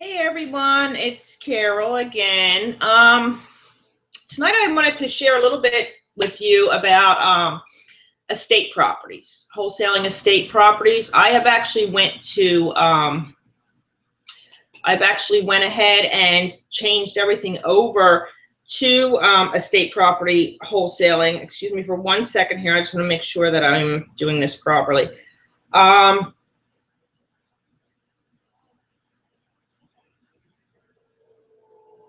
Hey everyone, it's Carol again. Tonight I wanted to share a little bit with you about estate properties, wholesaling estate properties. I've actually went ahead and changed everything over to estate property wholesaling. Excuse me for 1 second here. I just want to make sure that I'm doing this properly.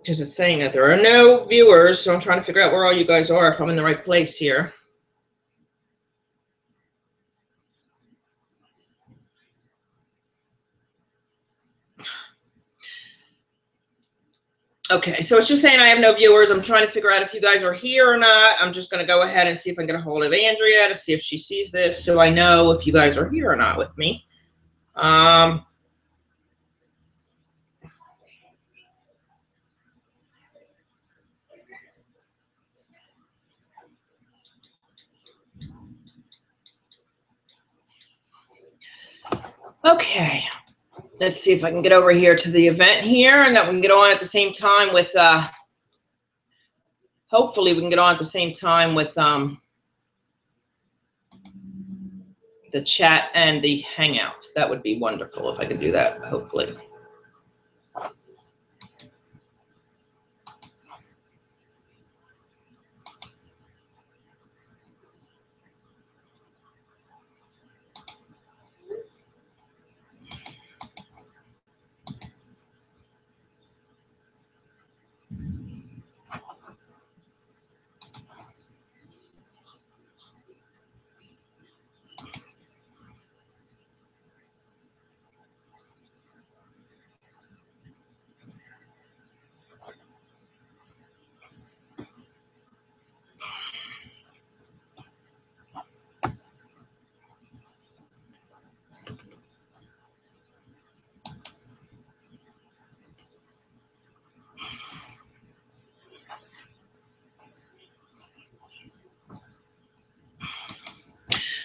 Because it's saying that there are no viewers, so I'm trying to figure out where all you guys are, if I'm in the right place here. Okay, so it's just saying I have no viewers. I'm trying to figure out if you guys are here or not. I'm just going to go ahead and see if I can get a hold of Andrea to see if she sees this, so I know if you guys are here or not with me. Okay, let's see if I can get over here to the event here, and that we can get on at the same time with, hopefully we can get on at the same time with the chat and the Hangout. That would be wonderful if I could do that, hopefully.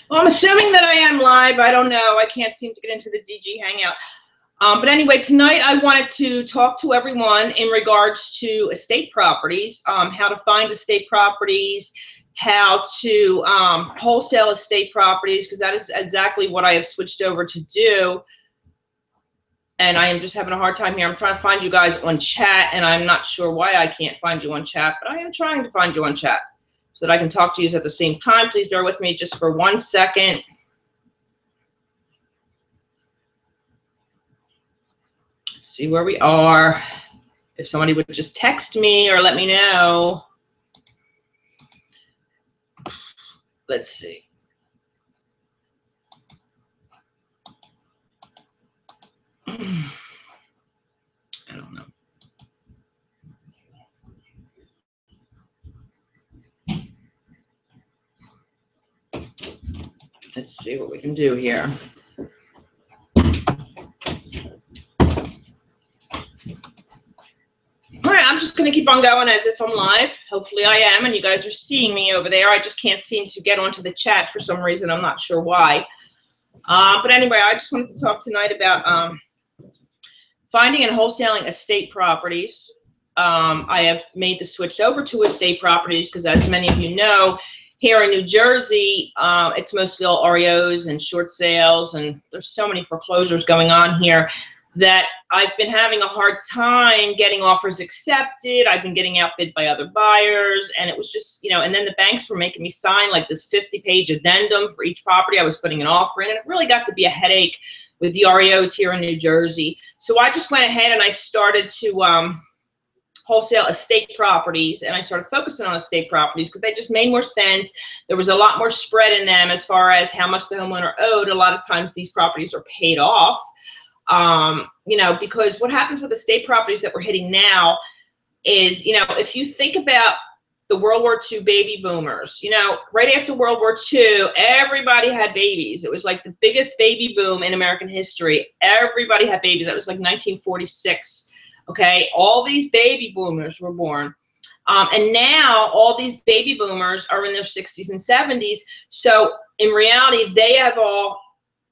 Well, I'm assuming that I am live. I don't know. I can't seem to get into the DG Hangout. But anyway, tonight I wanted to talk to everyone in regards to estate properties, how to find estate properties, how to wholesale estate properties, because that is exactly what I have switched over to do. And I am just having a hard time here. I'm trying to find you guys on chat, and I'm not sure why I can't find you on chat, but I am trying to find you on chat so that I can talk to you at the same time. Please bear with me just for 1 second. Let's see where we are. If somebody would just text me or let me know. Let's see. I don't know. Let's see what we can do here. All right, I'm just going to keep on going as if I'm live. Hopefully I am, and you guys are seeing me over there. I just can't seem to get onto the chat for some reason. I'm not sure why. But anyway, I just wanted to talk tonight about finding and wholesaling estate properties. I have made the switch over to estate properties because, as many of you know, here in New Jersey, it's mostly all REOs and short sales, and there's so many foreclosures going on here that I've been having a hard time getting offers accepted. I've been getting outbid by other buyers, and it was just, you know, and then the banks were making me sign like this 50-page addendum for each property I was putting an offer in, and it really got to be a headache with the REOs here in New Jersey. So I just went ahead and I started to wholesale estate properties, and I started focusing on estate properties because they just made more sense. There was a lot more spread in them as far as how much the homeowner owed. A lot of times these properties are paid off, you know, because what happens with estate properties that we're hitting now is, you know, if you think about the World War II baby boomers, you know, right after World War II, everybody had babies. It was like the biggest baby boom in American history. Everybody had babies. That was like 1946. Okay, all these baby boomers were born. And now all these baby boomers are in their 60s and 70s. So in reality, they have all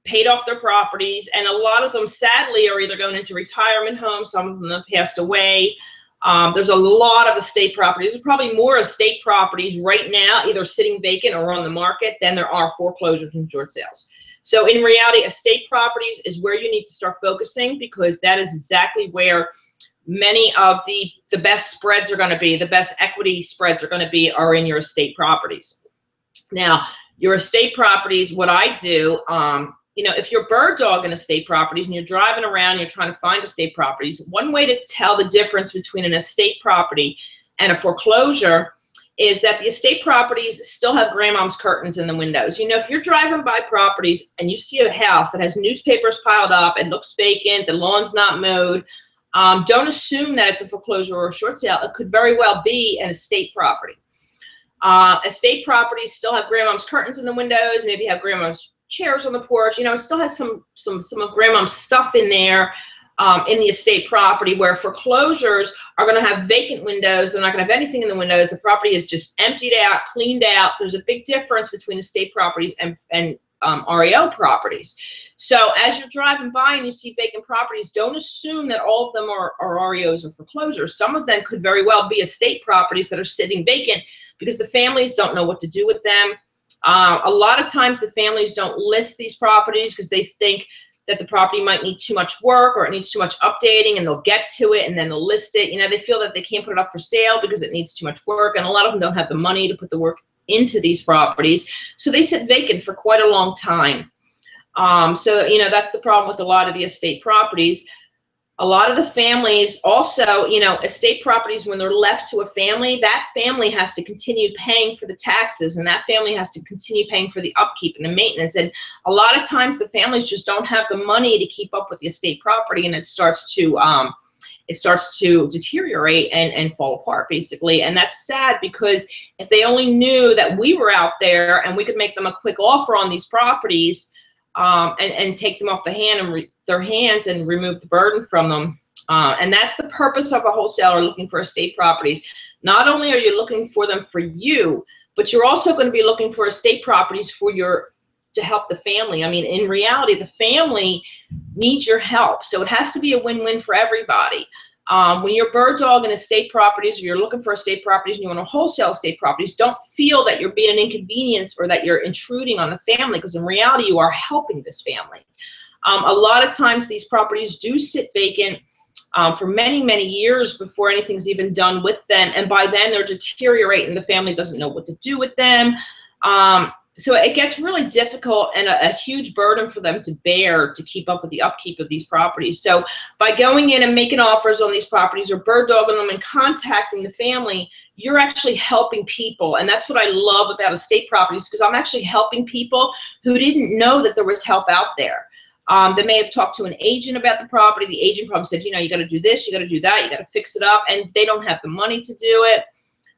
paid off their properties, and a lot of them, sadly, are either going into retirement homes. Some of them have passed away. There's a lot of estate properties. There's probably more estate properties right now, either sitting vacant or on the market, than there are foreclosures and short sales. So in reality, estate properties is where you need to start focusing, because that is exactly where many of the best spreads are going to be, the best equity spreads are going to be, are in your estate properties. Now, your estate properties, what I do, you know, if you're bird dogging estate properties and you're driving around, you're trying to find estate properties, one way to tell the difference between an estate property and a foreclosure is that the estate properties still have grandmom's curtains in the windows. You know, if you're driving by properties and you see a house that has newspapers piled up and looks vacant, the lawn's not mowed, don't assume that it's a foreclosure or a short sale. It could very well be an estate property. Estate properties still have grandmom's curtains in the windows, maybe have grandmom's chairs on the porch. You know, it still has some of grandmom's stuff in there in the estate property, where foreclosures are going to have vacant windows. They're not going to have anything in the windows. The property is just emptied out, cleaned out. There's a big difference between estate properties and REO properties. So as you're driving by and you see vacant properties, don't assume that all of them are REOs or foreclosures. Some of them could very well be estate properties that are sitting vacant because the families don't know what to do with them. A lot of times the families don't list these properties because they think that the property might need too much work or it needs too much updating, and they'll get to it and then they'll list it. You know, they feel that they can't put it up for sale because it needs too much work, and a lot of them don't have the money to put the work into these properties. So they sit vacant for quite a long time. So, you know, that's the problem with a lot of the estate properties. A lot of the families also, you know, estate properties, when they're left to a family, that family has to continue paying for the taxes, and that family has to continue paying for the upkeep and the maintenance. And a lot of times the families just don't have the money to keep up with the estate property, and it starts to deteriorate and fall apart, basically. And that's sad, because if they only knew that we were out there and we could make them a quick offer on these properties, and take them off their hands and remove the burden from them. And that's the purpose of a wholesaler looking for estate properties. Not only are you looking for them for you, but you're also going to be looking for estate properties to help the family. I mean, in reality, the family needs your help. So it has to be a win-win for everybody. When you're bird dogging estate properties, or you're looking for estate properties and you want to wholesale estate properties, don't feel that you're being an inconvenience or that you're intruding on the family, because in reality you are helping this family. A lot of times these properties do sit vacant for many, many years before anything's even done with them, and by then they're deteriorating. The family doesn't know what to do with them. So it gets really difficult and a huge burden for them to bear to keep up with the upkeep of these properties. So by going in and making offers on these properties, or bird dogging them and contacting the family, you're actually helping people. And that's what I love about estate properties, because I'm actually helping people who didn't know that there was help out there. They may have talked to an agent about the property. The agent probably said, you know, you got to do this, you got to do that, you got to fix it up, and they don't have the money to do it.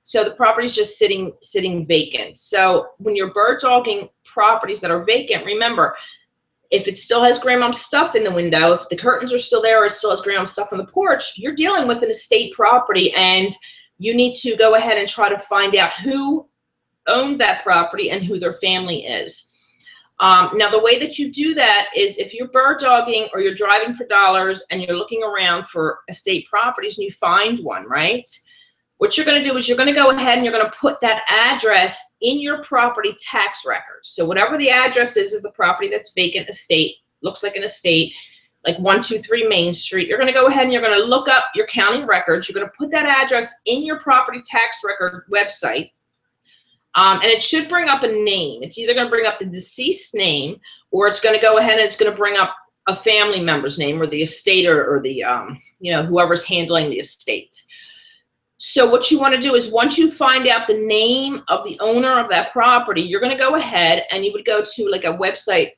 So the property's just sitting vacant. So when you're bird dogging properties that are vacant, remember, if it still has grandmom's stuff in the window, if the curtains are still there, or it still has grandmom's stuff on the porch, you're dealing with an estate property, and you need to go ahead and try to find out who owned that property and who their family is. Now, the way that you do that is, if you're bird dogging or you're driving for dollars and you're looking around for estate properties and you find one, right? What you're going to do is you're going to go ahead and you're going to put that address in your property tax records. So whatever the address is of the property that's vacant, estate, looks like an estate, like 123 Main Street, you're going to go ahead and you're going to look up your county records. You're going to put that address in your property tax record website. And it should bring up a name. It's either going to bring up the deceased name, or it's going to go ahead and it's going to bring up a family member's name, or the estate, or the, you know, whoever's handling the estate. So what you want to do is, once you find out the name of the owner of that property, you're going to go ahead and you would go to like a website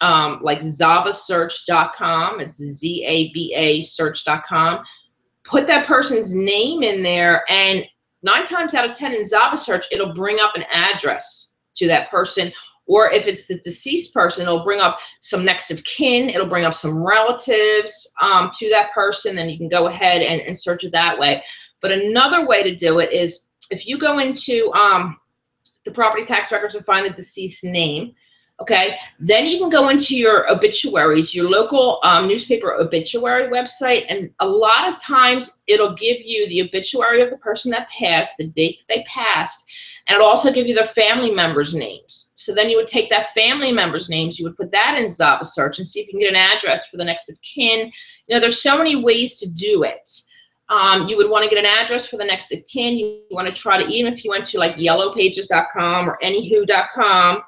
like zavasearch.com. It's Z-A-B-A search.com. Put that person's name in there, and 9 times out of 10 in Zava Search, it'll bring up an address to that person. Or if it's the deceased person, it'll bring up some next of kin. It'll bring up some relatives to that person, and you can go ahead and search it that way. But another way to do it is, if you go into the property tax records and find the deceased name, Okay, then you can go into your obituaries, your local newspaper obituary website, and a lot of times it'll give you the obituary of the person that passed, the date that they passed, and it'll also give you their family members' names. So then you would take that family members' names, you would put that in Zava search and see if you can get an address for the next of kin. You know, there's so many ways to do it. You would want to get an address for the next of kin. You want to try to, even if you went to like yellowpages.com or anywho.com,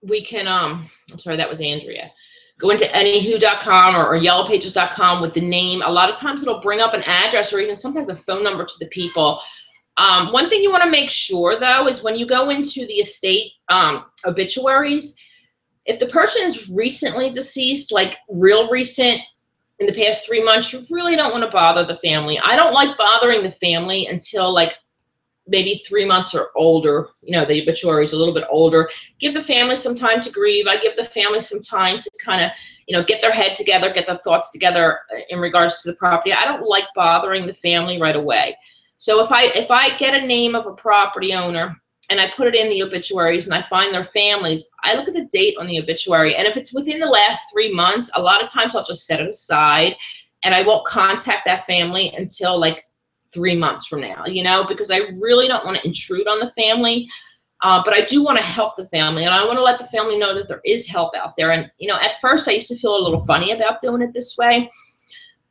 we can, I'm sorry, that was Andrea. Go into anywho.com or yellowpages.com with the name. A lot of times it'll bring up an address or even sometimes a phone number to the people. One thing you want to make sure, though, is when you go into the estate obituaries, if the person is recently deceased, like real recent, in the past 3 months, you really don't want to bother the family. I don't like bothering the family until like maybe 3 months or older. You know, the obituary is a little bit older. Give the family some time to grieve. I give the family some time to kind of, you know, get their head together, get their thoughts together in regards to the property. I don't like bothering the family right away. So if I get a name of a property owner and I put it in the obituaries and I find their families, I look at the date on the obituary. And if it's within the last 3 months, a lot of times I'll just set it aside and I won't contact that family until like 3 months from now, you know, because I really don't want to intrude on the family. But I do want to help the family, and I want to let the family know that there is help out there. And, you know, at first I used to feel a little funny about doing it this way,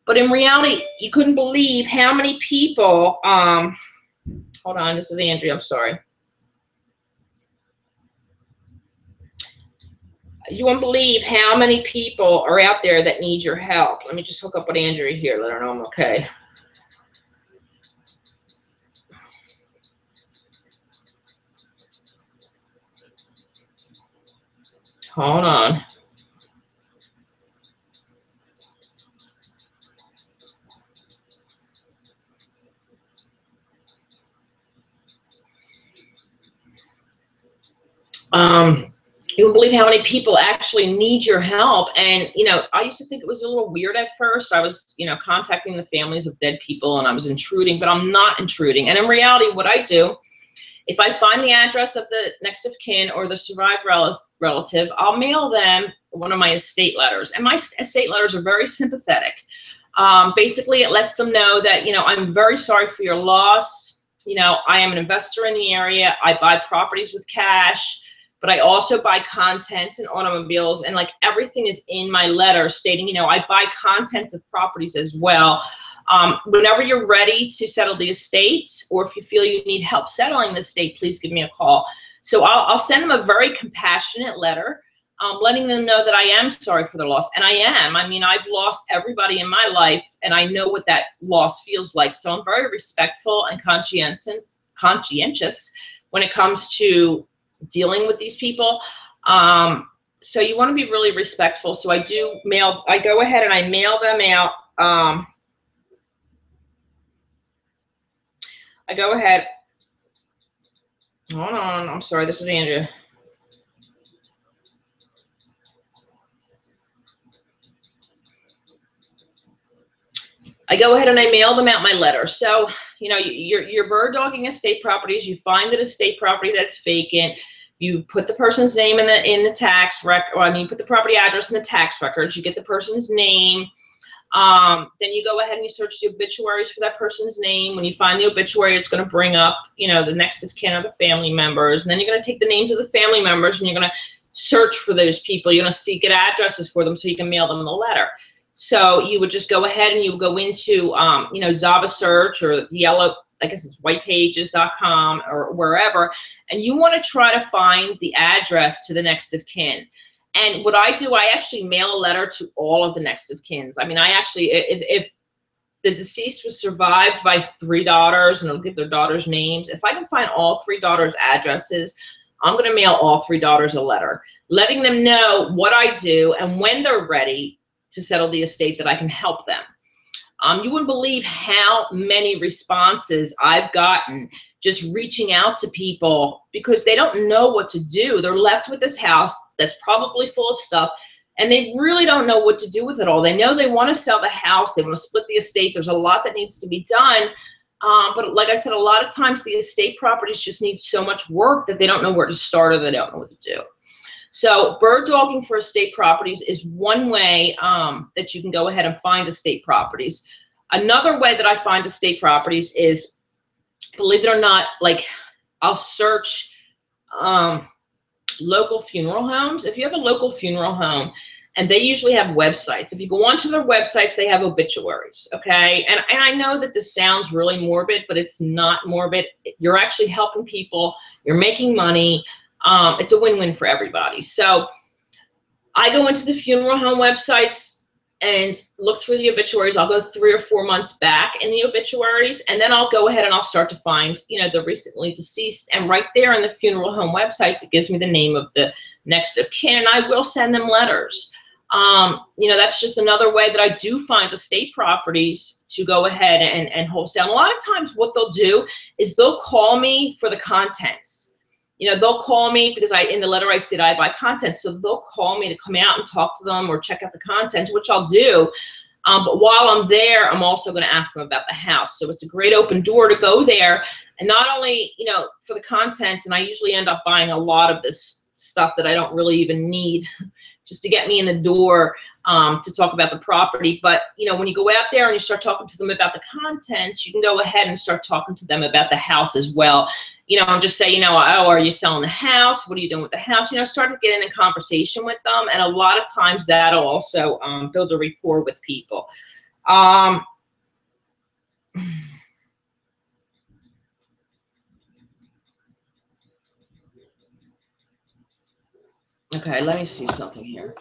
but in reality, you couldn't believe how many people, hold on, this is Andrea, I'm sorry. You won't believe how many people are out there that need your help. Let me just hook up with Andrea here, let her know I'm okay. Hold on. You won't believe how many people actually need your help. And, you know, I used to think it was a little weird at first. I was, you know, contacting the families of dead people and I was intruding, but I'm not intruding. And in reality, what I do, if I find the address of the next of kin or the survived relative, I'll mail them one of my estate letters. And my estate letters are very sympathetic. Basically, it lets them know that, you know, I'm very sorry for your loss. You know, I am an investor in the area. I buy properties with cash, but I also buy contents and automobiles, and like everything is in my letter stating, you know, I buy contents of properties as well. Whenever you're ready to settle the estates, or if you feel you need help settling the estate, please give me a call. So I'll send them a very compassionate letter, letting them know that I am sorry for their loss. And I am. I mean, I've lost everybody in my life, and I know what that loss feels like. So I'm very respectful and conscientious when it comes to dealing with these people. So you want to be really respectful. So I go ahead and I mail them out. I go ahead. Hold on. I'm sorry. This is Andrea. I go ahead and I mail them out my letter. So, you know, you're bird dogging estate properties. You find that estate property that's vacant. You put the person's name in the tax record. Well, I mean, you put the property address in the tax records. You get the person's name. Then you go ahead and you search the obituaries for that person's name. When you find the obituary, it's going to bring up, you know, the next of kin or the family members. And then you're going to take the names of the family members and you're going to search for those people. You're going to seek addresses for them so you can mail them the letter. So you would just go ahead and you would go into, you know, Zava search or yellow, I guess it's whitepages.com or wherever. And you want to try to find the address to the next of kin. And what I do, I actually mail a letter to all of the next of kins. I mean, I actually, if the deceased was survived by 3 daughters, and I'll give their daughters' names, if I can find all 3 daughters' addresses, I'm going to mail all 3 daughters a letter, letting them know what I do and when they're ready to settle the estate that I can help them. You wouldn't believe how many responses I've gotten just reaching out to people because they don't know what to do. They're left with this house that's probably full of stuff, and they really don't know what to do with it all. They know they want to sell the house. They want to split the estate. There's a lot that needs to be done, But like I said, a lot of times the estate properties just need so much work that they don't know where to start or they don't know what to do. So bird dogging for estate properties is one way that you can go ahead and find estate properties. Another way that I find estate properties is, believe it or not, like I'll search local funeral homes. If you have a local funeral home, and they usually have websites. If you go onto their websites, they have obituaries, okay? And I know that this sounds really morbid, but it's not morbid. You're actually helping people. You're making money. It's a win-win for everybody. So I go into the funeral home websites and look through the obituaries. I'll go 3 or 4 months back in the obituaries, and then I'll go ahead and I'll start to find, you know, the recently deceased. And right there in the funeral home websites, it gives me the name of the next of kin, and I will send them letters. You know, that's just another way that I do find estate properties to go ahead and wholesale. And a lot of times what they'll do is they'll call me for the contents. You know, they'll call me because in the letter I said I buy content. So they'll call me to come out and talk to them or check out the contents, which I'll do. But while I'm there, I'm also going to ask them about the house. So it's a great open door to go there. And not only, you know, for the content, and I usually end up buying a lot of this stuff that I don't really even need just to get me in the door to talk about the property. But, you know, when you go out there and you start talking to them about the contents, you can go ahead and start talking to them about the house as well. You know, and just say, you know, oh, are you selling the house? What are you doing with the house? You know, start to get in a conversation with them. And a lot of times that'll also build a rapport with people. Okay, let me see something here.